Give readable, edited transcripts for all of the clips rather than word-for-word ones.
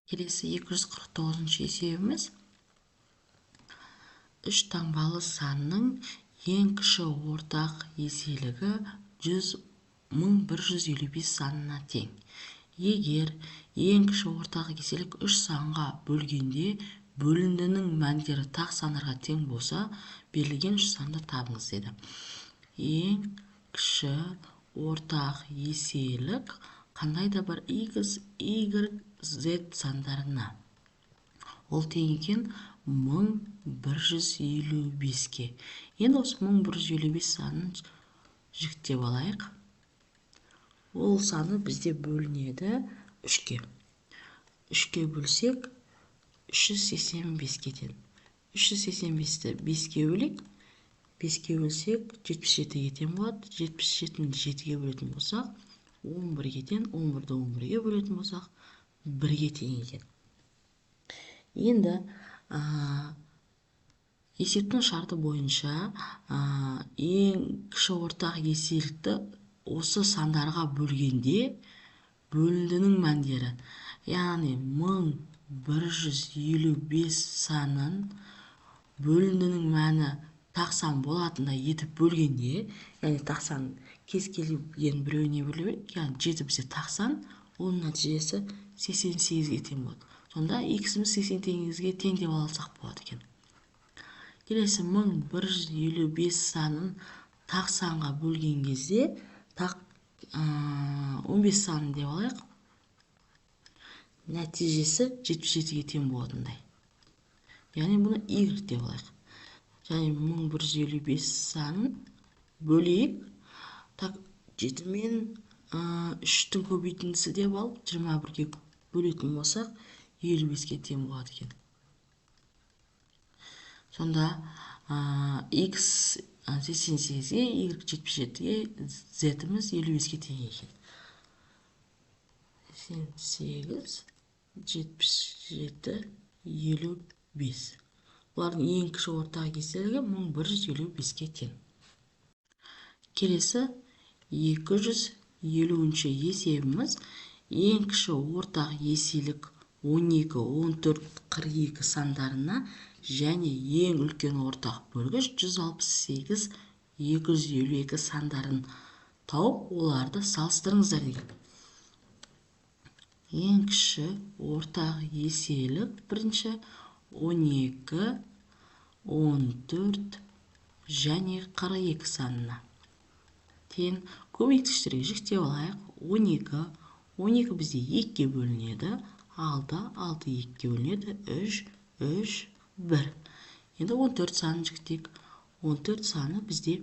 Келесі 249 есебіміз 3 таңбалы санның ең кіші ортақ еселігі 1155 санына тең. Егер ең кіші ортақ еселік 3 санға бөлгенде бөліндінің мәндері тақ сандарға тең болса, берілген 3 санды табыңыз деді. Ең кіші ортақ еселік қандай да бір x, y, z сандарына. Ол тең екен 1155-ке. Енді осы 1155 санын жіктеп алайық. Ол саны бізде бөлінеді 3-ке. 3-ке бөлсек 385 кетеді. 385-ті 5-ке бөлейік. 5-ке бөлсек 77 кетен болады. 77-ні 7-ге бөлетін болсақ 11 кетен, 11-ді 11-ге бөлетін болсақ 1-ге тең екен. Енді есептің шарты бойынша ең кіші ортақ еселікті осы сандарға бөлгенде бөліндінің мәндері, яғни 1155 санын бөліндінің мәні тақсан болатындай етіп бөлгенде, яғни тақсан кез келген біреуіне бөлінеді, яғни 7 бізде тақсан, оның нәтижесі 88-ге тең болады. Сонда x-іміз 88-ге тең деп алсақ болады екен. Келесі 1155 санын тақсанға бөлген кезде тақ 15 санын деп алайық. Нәтижесі 77-ге тең болатындай. Яғни бұны y деп алайық. Және 1155 санын бөлейік. 7 мен 3-тің көбейтіндісі деп алып, 21-ге бөлетін болсақ, 55-ке тең болады екен. Сонда x 88-ге, y 77-ге, z-іміз 55-ке тең екен. 88, 77, 55. Бұлардың ең кіші ортақ еселігі 1155-ке тең. Келесі 250-ші есебіміз ең кіші ортақ еселік 12, 14, 42 сандарына және ең үлкен ортақ бөлгіш 168, 252 сандарын тауып, оларды салыстырыңыздар деген. Ең кіші ортақ еселік бірінші 12, 14 және 42 санына. Тең көбейткіштерге жіктеп алайық. 12 бізде 2-ке бөлінеді. 6 2-ке бөлінеді. 3 1. Енді 14 санын жіктейік. 14 саны бізде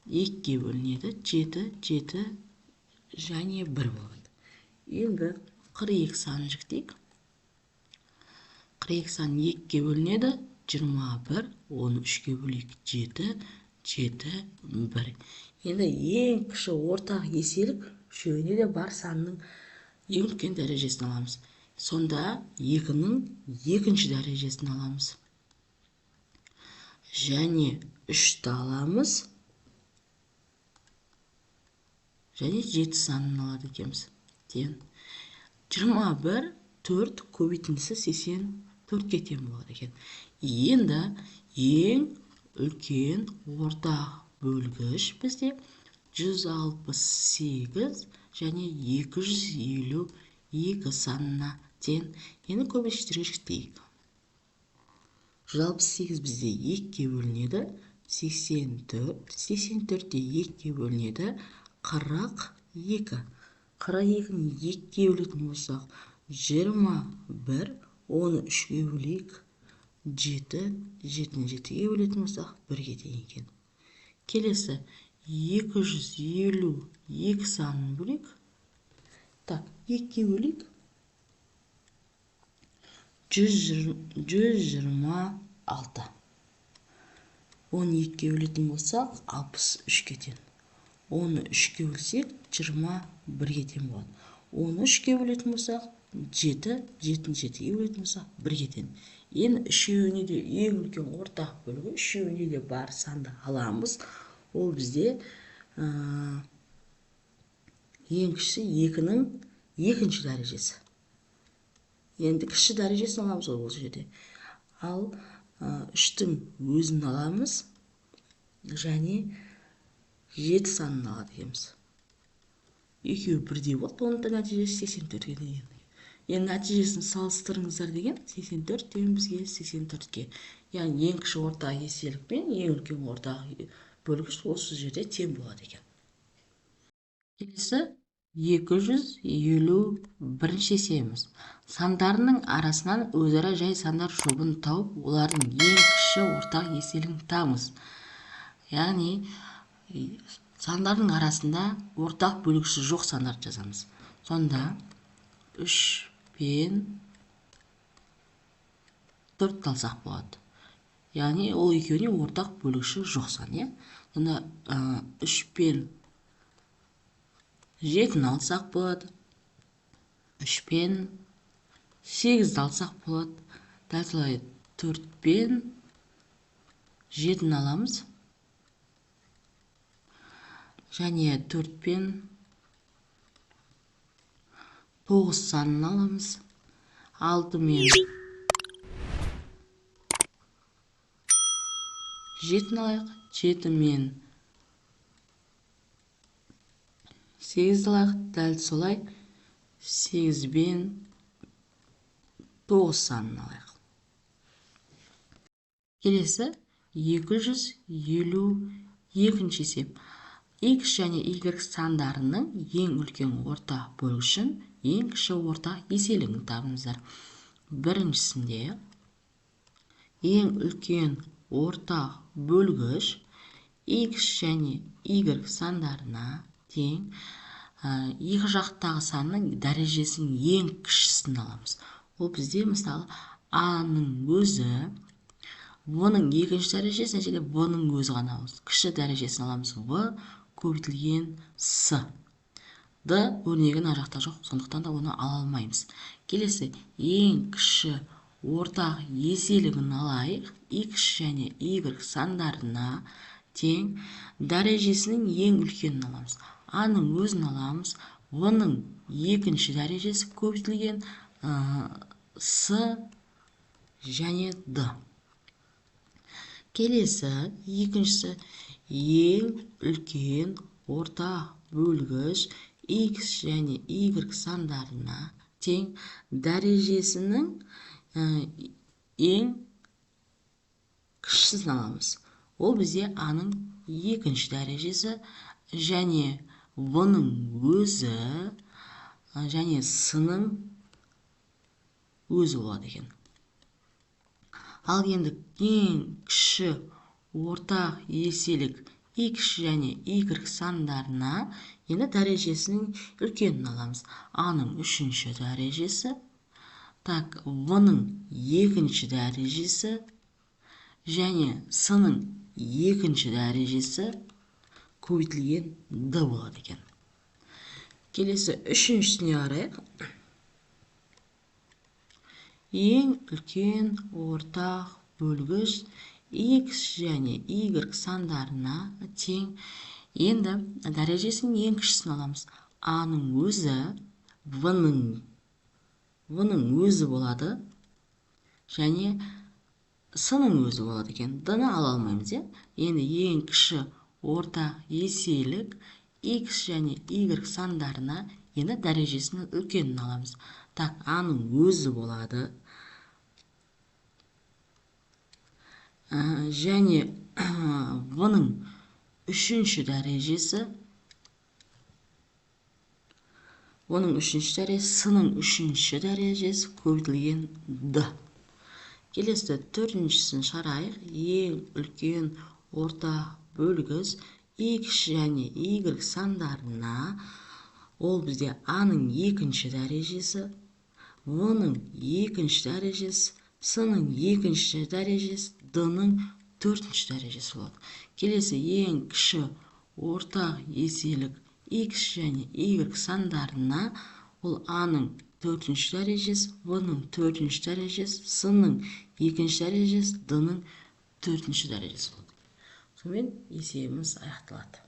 2-ке бөлінеді. 7 және 1 болады. Енді 42 санын жіктейік. 42 сан 2-ке бөлінеді. 21, 13-ке бөлейік. 7 1. Енді ең кіші ортақ еселік үшеуіне де бар санның ең үлкен дәрежесін аламыз. Сонда 2-ның екінші дәрежесін аламыз. Және 3-ті аламыз. Және 7 санын алады екенбіз. Тең 21, 4 көбейтіндісі 84-ке тең болады екен. Енді ең үлкен ортақ бөлгіш бізде 168 және 252 санына тең. Енді көбейткіштерге жіктейік. 168 бізде 2-ке бөлінеді. 84-те 2-ке бөлінеді. 42. 42-ні 2-ке бөлетін болсақ, 21, 13-ке бөлейік. 7-ні 7-ге бөлетін болсақ, 1-ге тең екен. Келесі 252 санын бөлейік. 2-ке бөлейік. 126. 12-ке бөлетін болсақ, 63-ке тең. 13-ке бөлсек, 21-ге тең болады. 13-ке бөлетін болсақ, 7-ні 7-ге бөлетін болсақ, 1-ге тең. Енді үшеуіне де ең үлкен ортақ бөлігі, үшеуіне де бар санды аламыз. Ол бізде ең кішісі 2-ның екінші дәрежесі. Енді кіші дәрежесін аламыз ғой бұл жерде. Ал 3-тің өзін аламыз және 7 санын алады екенбіз. Екеуі бірдей болды. Оның да нәтижесі 84-ге деген. Енді нәтижесін салыстырыңыздар деген 84 тен бізге 84-ке. Яғни ең кіші ортақ еселік пен ең үлкен ортақ бөлгіш осы жерде тең болады екен. Келесі 251-ші есебіміз. Сандарының арасынан өзара жай сандар жұбын тауып, олардың ең кіші ортақ еселігін табыңыз. Яғни сандардың арасында ортақ бөлгіші жоқ сандарды жазамыз. Сонда 3 пен 4 алсақ болады. Яғни ол екеуіне ортақ бөлгіші жоқ сан, Сонда 3 пен 7-ні алсақ болады. 3 пен 8-ді алсақ болады. Дәл солай 4 пен 7-ні аламыз. Және 4 пен 9 санын аламыз. 6 мен 7-ні алайық. 7 мен 8-ді алайық. Дәл солай 8 бен 9 санын алайық. Келесі 252-ші есеп. X және Y сандарының ең үлкен ортақ бөлгішін, ең кіші ортақ еселігін табыңыздар. Біріншісінде ең үлкен ортақ бөлгіш X және Y сандарына тең. Екі жақтағы санның дәрежесінің ең кішісін аламыз. Ол бізде мысалы A-ның өзі, V-ның екінші дәрежесін және V-ның өзі ғана аламыз. Кіші дәрежесін аламыз. V көбейтілген S. D өрнегі ар жақта жоқ, сондықтан да оны ала алмаймыз. Келесі ең кіші ортақ еселігін алайық. X және Y сандарына тең. Дәрежесінің ең үлкенін аламыз. A-ның өзін аламыз. V-ның екінші дәрежесі көбейтілген S және D. Келесі екіншісі ең үлкен ортақ бөлгіш X және Y сандарына тең. Дәрежесінің ең кішісін аламыз. Ол бізде A-ның екінші дәрежесі және V-ның өзі және S-ның өзі болады екен. Ал енді ең кіші ортақ еселік X және Y сандарына енді дәрежесінің үлкенін аламыз. A-ның үшінші дәрежесі, V-ның екінші дәрежесі және S-ның екінші дәрежесі көбейтілген D болады екен. Келесі үшіншісіне қарайық. Ең үлкен ортақ бөлгіш X және Y сандарына тең. Енді дәрежесінің ең кішісін аламыз. A-ның өзі, V-ның өзі болады және S-ның өзі болады екен. D-ны ала алмаймыз, Енді ең кіші ортақ еселік X және Y сандарына енді дәрежесінің үлкенін аламыз. A-ның өзі болады және V-ның үшінші дәрежесі, S-ның үшінші дәрежесі көбейтілген D. Келесі төртіншісін қарайық. Ең үлкен ортақ бөлгіш X және Y сандарына ол бізде A-ның екінші дәрежесі, V-ның екінші дәрежесі, S-ның екінші дәрежесі, D-ның төртінші дәрежесі болады. Келесі ең кіші ортақ еселік X және Y сандарына ол A-ның төртінші дәрежесі, V-ның төртінші дәрежесі, S-ның екінші дәрежесі, D-ның төртінші дәрежесі болады. Сонымен есебіміз аяқталады.